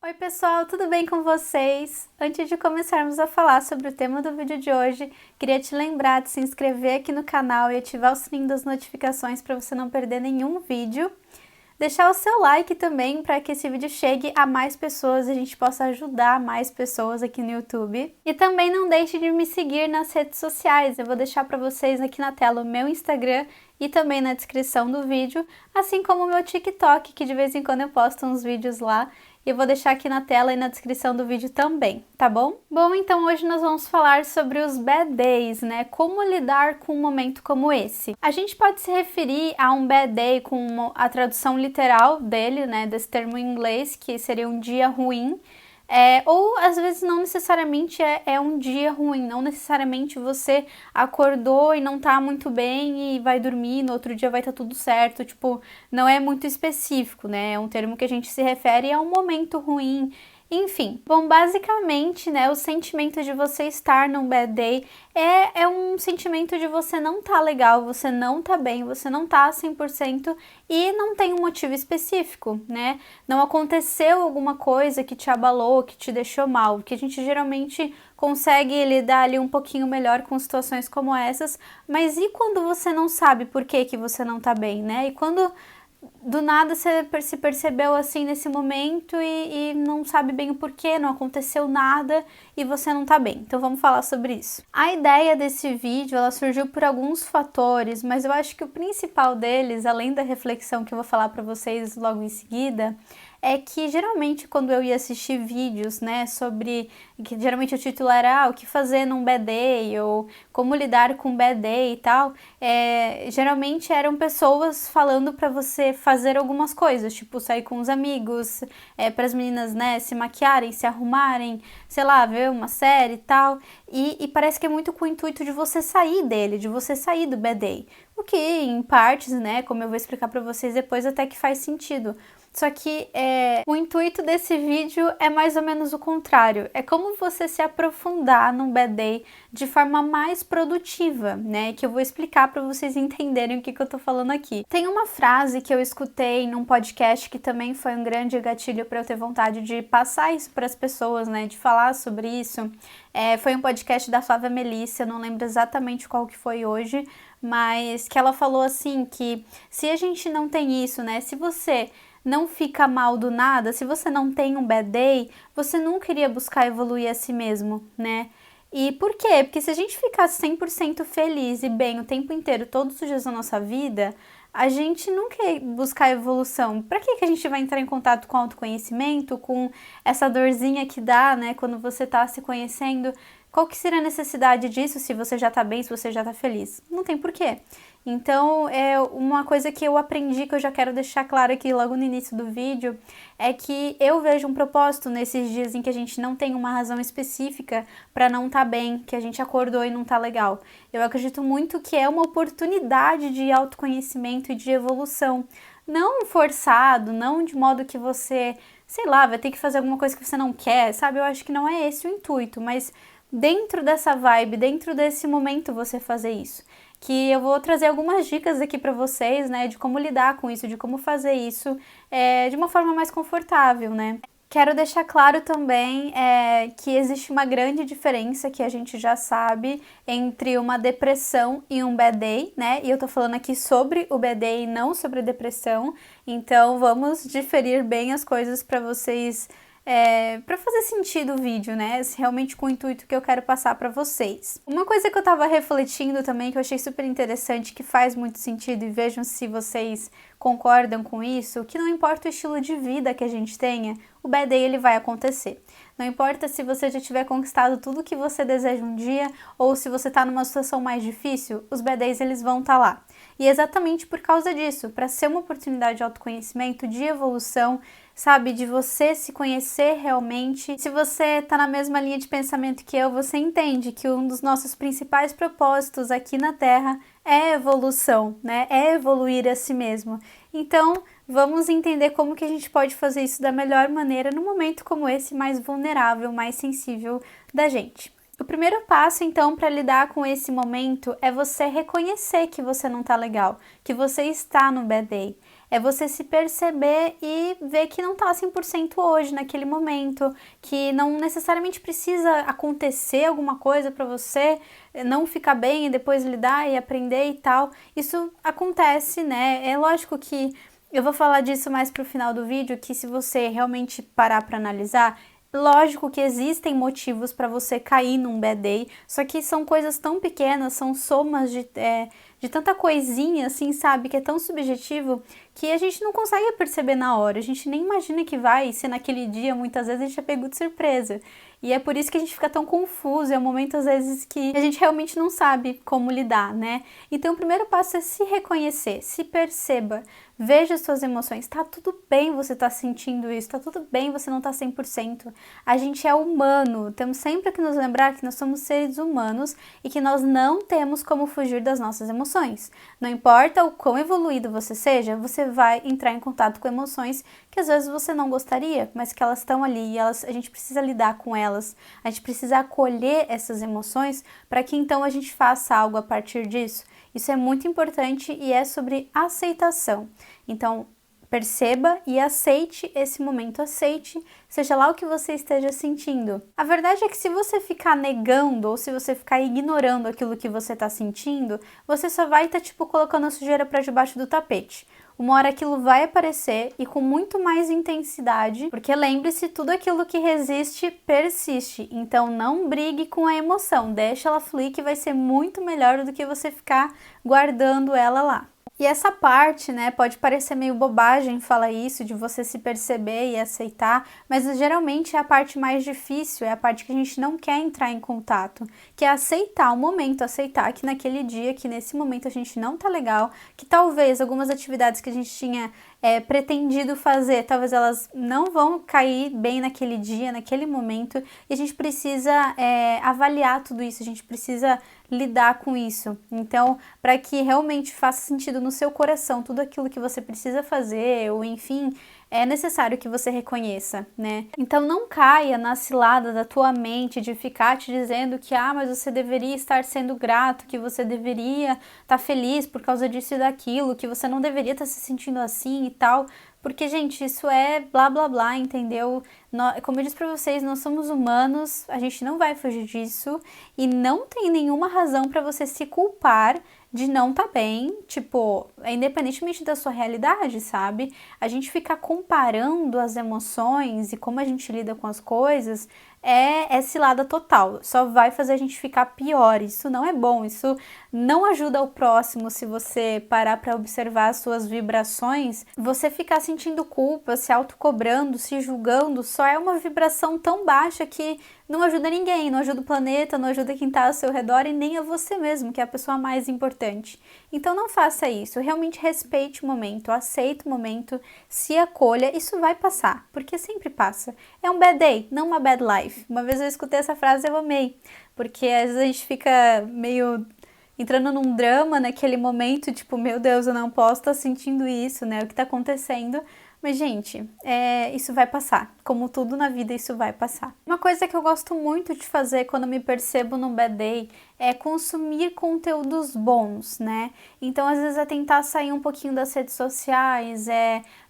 Oi pessoal, tudo bem com vocês? Antes de começarmos a falar sobre o tema do vídeo de hoje, queria te lembrar de se inscrever aqui no canal e ativar o sininho das notificações para você não perder nenhum vídeo. Deixar o seu like também para que esse vídeo chegue a mais pessoas e a gente possa ajudar mais pessoas aqui no YouTube. E também não deixe de me seguir nas redes sociais, eu vou deixar para vocês aqui na tela o meu Instagram e também na descrição do vídeo, assim como o meu TikTok, que de vez em quando eu posto uns vídeos lá. E eu vou deixar aqui na tela e na descrição do vídeo também, tá bom? Bom, então hoje nós vamos falar sobre os bad days, né? Como lidar com um momento como esse. A gente pode se referir a um bad day com a tradução literal dele, né? Desse termo em inglês, que seria um dia ruim. Ou às vezes não necessariamente é um dia ruim, não necessariamente você acordou e não tá muito bem e vai dormir, no outro dia vai estar tudo certo, tipo, não é muito específico, né? É um termo que a gente se refere a um momento ruim. Enfim, bom, basicamente, né, o sentimento de você estar num bad day é um sentimento de você não tá legal, você não tá bem, você não tá 100% e não tem um motivo específico, né? Não aconteceu alguma coisa que te abalou, que te deixou mal, que a gente geralmente consegue lidar ali um pouquinho melhor com situações como essas, mas e quando você não sabe por que você não tá bem, né? E quando do nada você se percebeu assim nesse momento e não sabe bem o porquê, não aconteceu nada e você não tá bem. Então vamos falar sobre isso. A ideia desse vídeo, ela surgiu por alguns fatores, mas eu acho que o principal deles, além da reflexão que eu vou falar para vocês logo em seguida, é que geralmente quando eu ia assistir vídeos, né, sobre, que geralmente o título era o que fazer num bad day, ou como lidar com bad day e tal, geralmente eram pessoas falando para você fazer algumas coisas, tipo sair com os amigos, para as meninas, né, se maquiarem, se arrumarem, sei lá, ver uma série e tal, e parece que é muito com o intuito de você sair dele, de você sair do bad day, o que em partes, né, como eu vou explicar para vocês depois, até que faz sentido. Só que o intuito desse vídeo é mais ou menos o contrário. É como você se aprofundar num bad day de forma mais produtiva, né? Que eu vou explicar para vocês entenderem o que eu tô falando aqui. Tem uma frase que eu escutei num podcast que também foi um grande gatilho para eu ter vontade de passar isso para as pessoas, né? De falar sobre isso. Foi um podcast da Flávia Melissa, eu não lembro exatamente qual que foi hoje, mas que ela falou assim que se a gente não tem isso, né? Se você não fica mal do nada, se você não tem um bad day, você nunca iria buscar evoluir a si mesmo, né? E por quê? Porque se a gente ficasse 100% feliz e bem o tempo inteiro, todos os dias da nossa vida, a gente nunca ia buscar evolução. Pra que a gente vai entrar em contato com autoconhecimento, com essa dorzinha que dá, né, quando você tá se conhecendo? Qual que seria a necessidade disso se você já tá bem, se você já tá feliz? Não tem porquê. Então, uma coisa que eu aprendi, que eu já quero deixar claro aqui logo no início do vídeo, é que eu vejo um propósito nesses dias em que a gente não tem uma razão específica para não estar bem, que a gente acordou e não tá legal. Eu acredito muito que é uma oportunidade de autoconhecimento e de evolução. Não forçado, não de modo que você, sei lá, vai ter que fazer alguma coisa que você não quer, sabe? Eu acho que não é esse o intuito, mas dentro dessa vibe, dentro desse momento você fazer isso. Que eu vou trazer algumas dicas aqui para vocês, né, de como lidar com isso, de como fazer isso de uma forma mais confortável, né. Quero deixar claro também que existe uma grande diferença que a gente já sabe entre uma depressão e um bad day, né, e eu tô falando aqui sobre o bad day e não sobre a depressão, então vamos diferir bem as coisas para vocês para fazer sentido o vídeo, né? Realmente com o intuito que eu quero passar para vocês. Uma coisa que eu tava refletindo também, que eu achei super interessante, que faz muito sentido, e vejam se vocês concordam com isso, que não importa o estilo de vida que a gente tenha, o bad day ele vai acontecer. Não importa se você já tiver conquistado tudo que você deseja um dia, ou se você tá numa situação mais difícil, os bad days eles vão estar lá. E exatamente por causa disso, para ser uma oportunidade de autoconhecimento, de evolução, sabe, de você se conhecer realmente. Se você tá na mesma linha de pensamento que eu, você entende que um dos nossos principais propósitos aqui na Terra é evolução, né? É evoluir a si mesmo. Então, vamos entender como que a gente pode fazer isso da melhor maneira num momento como esse, mais vulnerável, mais sensível da gente. O primeiro passo, então, para lidar com esse momento é você reconhecer que você não tá legal, que você está no bad day. é você se perceber e ver que não tá 100% hoje, naquele momento, que não necessariamente precisa acontecer alguma coisa para você não ficar bem e depois lidar e aprender e tal. Isso acontece, né? É lógico que eu vou falar disso mais pro final do vídeo, que se você realmente parar para analisar, lógico que existem motivos para você cair num bad day, só que são coisas tão pequenas, são somas de tanta coisinha, assim, sabe, que é tão subjetivo que a gente não consegue perceber na hora, a gente nem imagina que vai ser naquele dia, muitas vezes a gente é pego de surpresa. E é por isso que a gente fica tão confuso, é um momento às vezes que a gente realmente não sabe como lidar, né? Então o primeiro passo é se reconhecer, se perceba, veja as suas emoções, tá tudo bem você tá sentindo isso, tá tudo bem você não tá 100%. A gente é humano, temos sempre que nos lembrar que nós somos seres humanos e que nós não temos como fugir das nossas emoções. Não importa o quão evoluído você seja, você vai entrar em contato com emoções que às vezes você não gostaria, mas que elas estão ali e a gente precisa lidar com elas, a gente precisa acolher essas emoções para que então a gente faça algo a partir disso. Isso é muito importante e é sobre aceitação. Então, perceba e aceite esse momento, aceite, seja lá o que você esteja sentindo. A verdade é que se você ficar negando ou se você ficar ignorando aquilo que você está sentindo, você só vai estar colocando a sujeira para debaixo do tapete. Uma hora aquilo vai aparecer e com muito mais intensidade, porque lembre-se, tudo aquilo que resiste, persiste. Então não brigue com a emoção, deixa ela fluir que vai ser muito melhor do que você ficar guardando ela lá. E essa parte, né, pode parecer meio bobagem falar isso, de você se perceber e aceitar, mas geralmente é a parte mais difícil, é a parte que a gente não quer entrar em contato, que é aceitar o momento, aceitar que naquele dia, que nesse momento a gente não tá legal, que talvez algumas atividades que a gente tinha pretendido fazer, talvez elas não vão cair bem naquele dia, naquele momento, e a gente precisa avaliar tudo isso, a gente precisa lidar com isso. Então, para que realmente faça sentido no seu coração tudo aquilo que você precisa fazer, ou enfim, é necessário que você reconheça, né? Então não caia na cilada da tua mente de ficar te dizendo que mas você deveria estar sendo grato, que você deveria estar feliz por causa disso e daquilo, que você não deveria estar se sentindo assim e tal. Porque, gente, isso é blá blá blá, entendeu? Como eu disse pra vocês, nós somos humanos, a gente não vai fugir disso e não tem nenhuma razão pra você se culpar de não tá bem, independentemente da sua realidade, sabe? A gente ficar comparando as emoções e como a gente lida com as coisas é cilada total, só vai fazer a gente ficar pior, isso não é bom, isso não ajuda o próximo. Se você parar para observar as suas vibrações, você ficar sentindo culpa, se autocobrando, se julgando, só é uma vibração tão baixa que não ajuda ninguém, não ajuda o planeta, não ajuda quem está ao seu redor e nem a você mesmo, que é a pessoa mais importante. Então não faça isso, realmente respeite o momento, aceite o momento, se acolha, isso vai passar, porque sempre passa. É um bad day, não uma bad life. Uma vez eu escutei essa frase e eu amei, porque às vezes a gente fica meio entrando num drama naquele momento, meu Deus, eu não posso estar sentindo isso, né? O que está acontecendo? Mas, gente, isso vai passar. Como tudo na vida, isso vai passar. Uma coisa que eu gosto muito de fazer quando me percebo num bad day é consumir conteúdos bons, né? Então, às vezes, é tentar sair um pouquinho das redes sociais,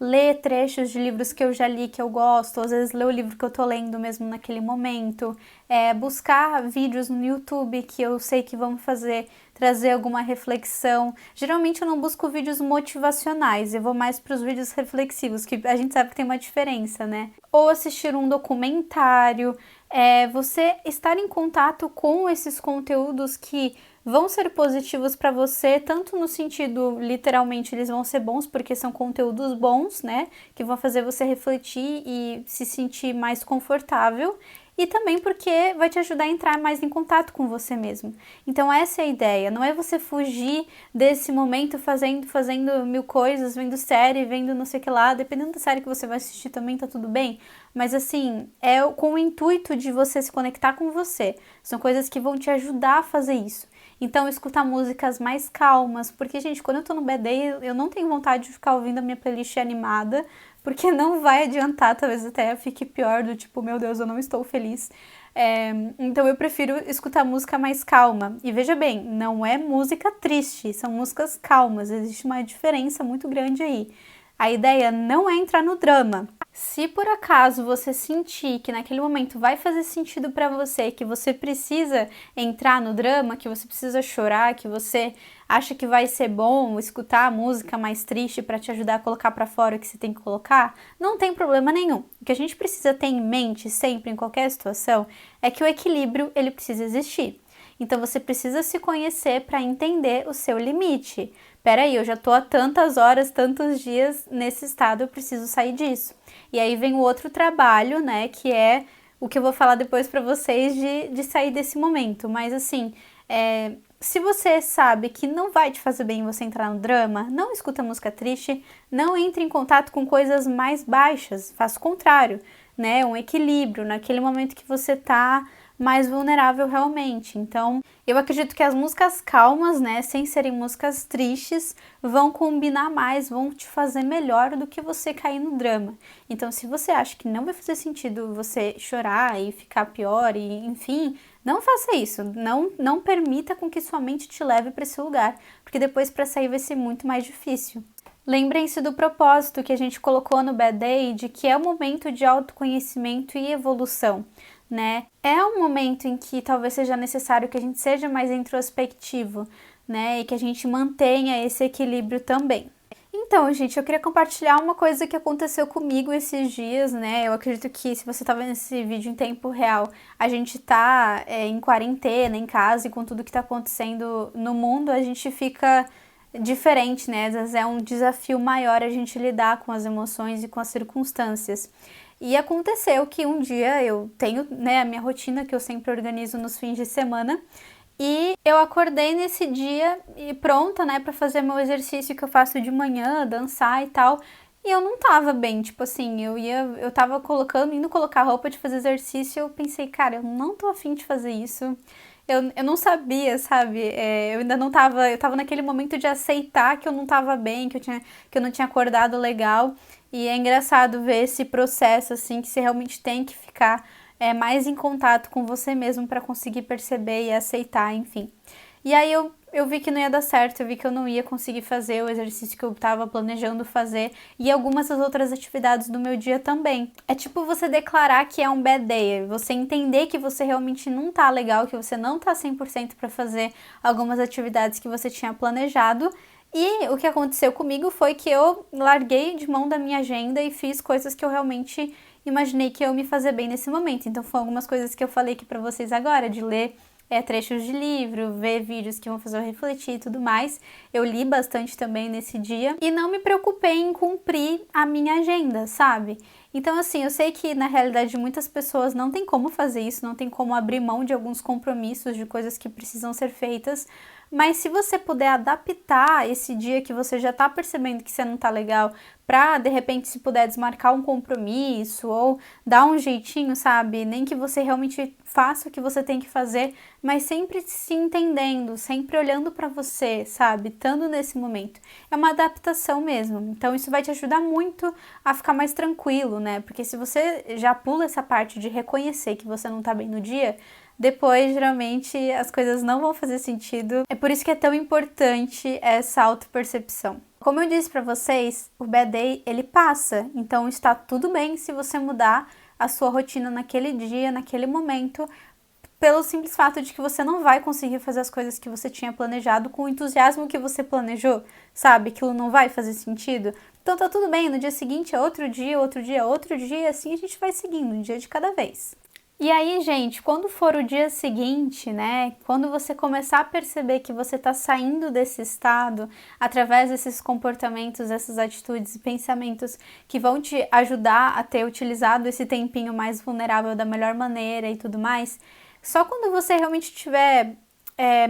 ler trechos de livros que eu já li, que eu gosto, às vezes ler o livro que eu tô lendo mesmo naquele momento, buscar vídeos no YouTube que eu sei que vão trazer alguma reflexão. Geralmente eu não busco vídeos motivacionais, eu vou mais para os vídeos reflexivos, que a gente sabe que tem uma diferença, né? Ou assistir um documentário, você estar em contato com esses conteúdos que vão ser positivos para você, tanto no sentido, literalmente, eles vão ser bons porque são conteúdos bons, né? Que vão fazer você refletir e se sentir mais confortável. E também porque vai te ajudar a entrar mais em contato com você mesmo. Então essa é a ideia, não é você fugir desse momento fazendo mil coisas, vendo série, vendo não sei o que lá, dependendo da série que você vai assistir também tá tudo bem, mas assim, é com o intuito de você se conectar com você, são coisas que vão te ajudar a fazer isso. Então escutar músicas mais calmas, porque gente, quando eu tô no bad day, eu não tenho vontade de ficar ouvindo a minha playlist animada, porque não vai adiantar, talvez até fique pior, do meu Deus, eu não estou feliz. Então eu prefiro escutar música mais calma. E veja bem, não é música triste, são músicas calmas, existe uma diferença muito grande aí. A ideia não é entrar no drama. Se por acaso você sentir que naquele momento vai fazer sentido para você, que você precisa entrar no drama, que você precisa chorar, que você acha que vai ser bom escutar a música mais triste para te ajudar a colocar para fora o que você tem que colocar, não tem problema nenhum. O que a gente precisa ter em mente sempre em qualquer situação é que o equilíbrio ele precisa existir. Então você precisa se conhecer para entender o seu limite. Peraí, eu já tô há tantas horas, tantos dias nesse estado, eu preciso sair disso. E aí vem o outro trabalho, né, que é o que eu vou falar depois para vocês de sair desse momento. Mas assim, se você sabe que não vai te fazer bem você entrar no drama, não escuta música triste, não entre em contato com coisas mais baixas, faça o contrário, né, um equilíbrio naquele momento que você tá mais vulnerável realmente. Então, eu acredito que as músicas calmas, né, sem serem músicas tristes, vão combinar mais, vão te fazer melhor do que você cair no drama. Então, se você acha que não vai fazer sentido você chorar e ficar pior e, enfim, não faça isso. Não permita com que sua mente te leve para esse lugar, porque depois para sair vai ser muito mais difícil. Lembrem-se do propósito que a gente colocou no Bad Day, de que é um momento de autoconhecimento e evolução, né? É um momento em que talvez seja necessário que a gente seja mais introspectivo, né? E que a gente mantenha esse equilíbrio também. Então, gente, eu queria compartilhar uma coisa que aconteceu comigo esses dias, né? Eu acredito que se você tá vendo esse vídeo em tempo real, a gente tá em quarentena, em casa, e com tudo que tá acontecendo no mundo, a gente fica diferente, né? Às vezes é um desafio maior a gente lidar com as emoções e com as circunstâncias. E aconteceu que um dia eu tenho, né, a minha rotina que eu sempre organizo nos fins de semana, e eu acordei nesse dia e pronta, né, para fazer meu exercício que eu faço de manhã, dançar e tal. E eu não tava bem, tipo assim, eu tava indo colocar roupa de fazer exercício, e eu pensei, cara, eu não tô afim de fazer isso. Eu não sabia, sabe? Eu ainda não tava, eu tava naquele momento de aceitar que eu não tava bem, que eu não tinha acordado legal. E é engraçado ver esse processo, assim, que você realmente tem que ficar mais em contato com você mesmo para conseguir perceber e aceitar, enfim. E aí eu vi que não ia dar certo, eu vi que eu não ia conseguir fazer o exercício que eu estava planejando fazer e algumas das outras atividades do meu dia também. É tipo você declarar que é um bad day, você entender que você realmente não tá legal, que você não tá 100% para fazer algumas atividades que você tinha planejado. E o que aconteceu comigo foi que eu larguei de mão da minha agenda e fiz coisas que eu realmente imaginei que eu me fazer bem nesse momento. Então foram algumas coisas que eu falei aqui para vocês agora, de ler trechos de livro, ver vídeos que vão fazer eu refletir e tudo mais. Eu li bastante também nesse dia e não me preocupei em cumprir a minha agenda, sabe? Então, assim, eu sei que na realidade de muitas pessoas não tem como fazer isso, não tem como abrir mão de alguns compromissos, de coisas que precisam ser feitas, mas se você puder adaptar esse dia que você já tá percebendo que você não tá legal, pra de repente se puder desmarcar um compromisso ou dar um jeitinho, sabe? Nem que você realmente faça o que você tem que fazer, mas sempre se entendendo, sempre olhando pra você, sabe? Estando nesse momento. É uma adaptação mesmo. Então isso vai te ajudar muito a ficar mais tranquilo, né? Porque se você já pula essa parte de reconhecer que você não tá bem no dia, depois, geralmente, as coisas não vão fazer sentido. É por isso que é tão importante essa autopercepção. Como eu disse pra vocês, o bad day, ele passa. Então, está tudo bem se você mudar a sua rotina naquele dia, naquele momento, pelo simples fato de que você não vai conseguir fazer as coisas que você tinha planejado com o entusiasmo que você planejou, sabe? Aquilo não vai fazer sentido. Então, tá tudo bem. No dia seguinte é outro dia, outro dia, outro dia. Assim a gente vai seguindo, um dia de cada vez. E aí, gente, quando for o dia seguinte, né, quando você começar a perceber que você está saindo desse estado através desses comportamentos, essas atitudes e pensamentos que vão te ajudar a ter utilizado esse tempinho mais vulnerável da melhor maneira e tudo mais, só quando você realmente tiver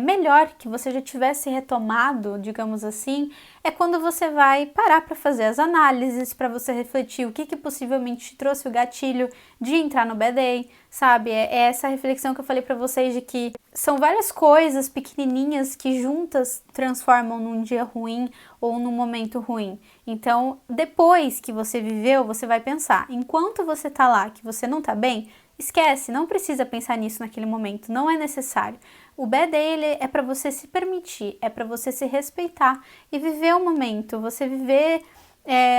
melhor, que você já tivesse retomado, digamos assim, é quando você vai parar para fazer as análises, para você refletir o que possivelmente te trouxe o gatilho de entrar no bad day, sabe? É essa reflexão que eu falei para vocês de que são várias coisas pequenininhas que juntas transformam num dia ruim ou num momento ruim. Então, depois que você viveu, você vai pensar, enquanto você tá lá, que você não tá bem, esquece, não precisa pensar nisso naquele momento, não é necessário. O bad day ele é para você se permitir, é para você se respeitar e viver o momento, você viver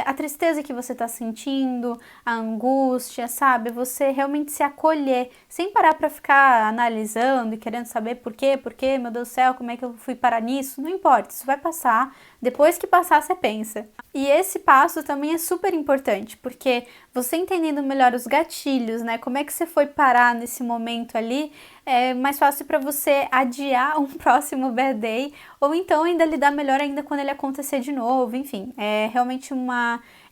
a tristeza que você tá sentindo, a angústia, sabe? Você realmente se acolher, sem parar pra ficar analisando e querendo saber por quê, meu Deus do céu, como é que eu fui parar nisso? Não importa, isso vai passar. Depois que passar, você pensa. E esse passo também é super importante, porque você entendendo melhor os gatilhos, né? Como é que você foi parar nesse momento ali, é mais fácil para você adiar um próximo bad day, ou então ainda lidar melhor ainda quando ele acontecer de novo. Enfim, é realmente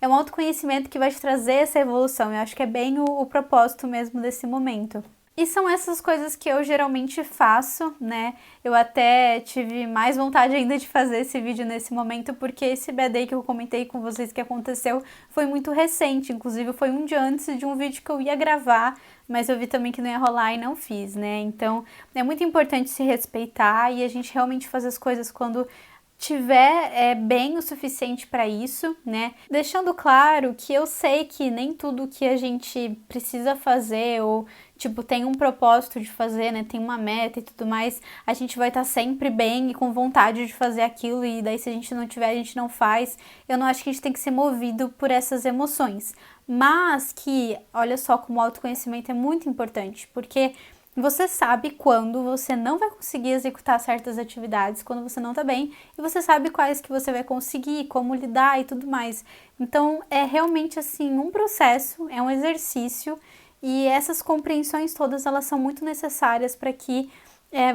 é um autoconhecimento que vai te trazer essa evolução. Eu acho que é bem o propósito mesmo desse momento. E são essas coisas que eu geralmente faço, né? Eu até tive mais vontade ainda de fazer esse vídeo nesse momento, porque esse bad day que eu comentei com vocês que aconteceu foi muito recente, inclusive foi um dia antes de um vídeo que eu ia gravar, mas eu vi também que não ia rolar e não fiz, né? Então é muito importante se respeitar e a gente realmente fazer as coisas quando tiver bem o suficiente para isso, né? Deixando claro que eu sei que nem tudo que a gente precisa fazer ou tipo tem um propósito de fazer, né? Tem uma meta e tudo mais, a gente vai estar sempre bem e com vontade de fazer aquilo e daí se a gente não tiver, a gente não faz. Eu não acho que a gente tem que ser movido por essas emoções, mas que, olha só como o autoconhecimento é muito importante, porque você sabe quando você não vai conseguir executar certas atividades, quando você não tá bem, e você sabe quais que você vai conseguir, como lidar e tudo mais. Então, é realmente assim um processo, é um exercício, e essas compreensões todas, elas são muito necessárias para que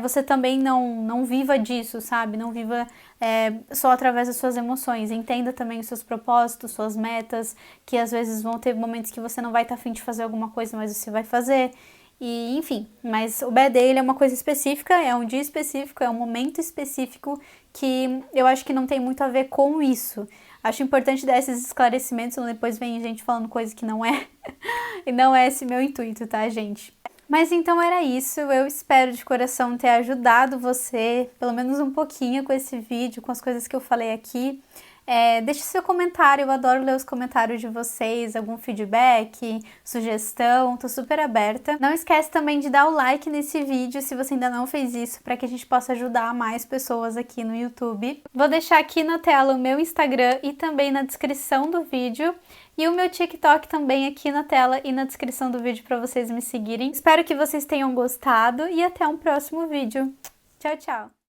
você também não viva disso, sabe? Não viva só através das suas emoções. Entenda também os seus propósitos, suas metas, que às vezes vão ter momentos que você não vai estar a fim de fazer alguma coisa, mas você vai fazer. E, enfim, mas o bad day é uma coisa específica, é um dia específico, é um momento específico que eu acho que não tem muito a ver com isso. Acho importante dar esses esclarecimentos, senão depois vem gente falando coisa que não é. E não é esse meu intuito, tá, gente? Mas então era isso, eu espero de coração ter ajudado você, pelo menos um pouquinho com esse vídeo, com as coisas que eu falei aqui. Deixe seu comentário, eu adoro ler os comentários de vocês, algum feedback, sugestão, tô super aberta. Não esquece também de dar o like nesse vídeo se você ainda não fez isso, para que a gente possa ajudar mais pessoas aqui no YouTube. Vou deixar aqui na tela o meu Instagram e também na descrição do vídeo. E o meu TikTok também aqui na tela e na descrição do vídeo para vocês me seguirem. Espero que vocês tenham gostado e até um próximo vídeo. Tchau, tchau!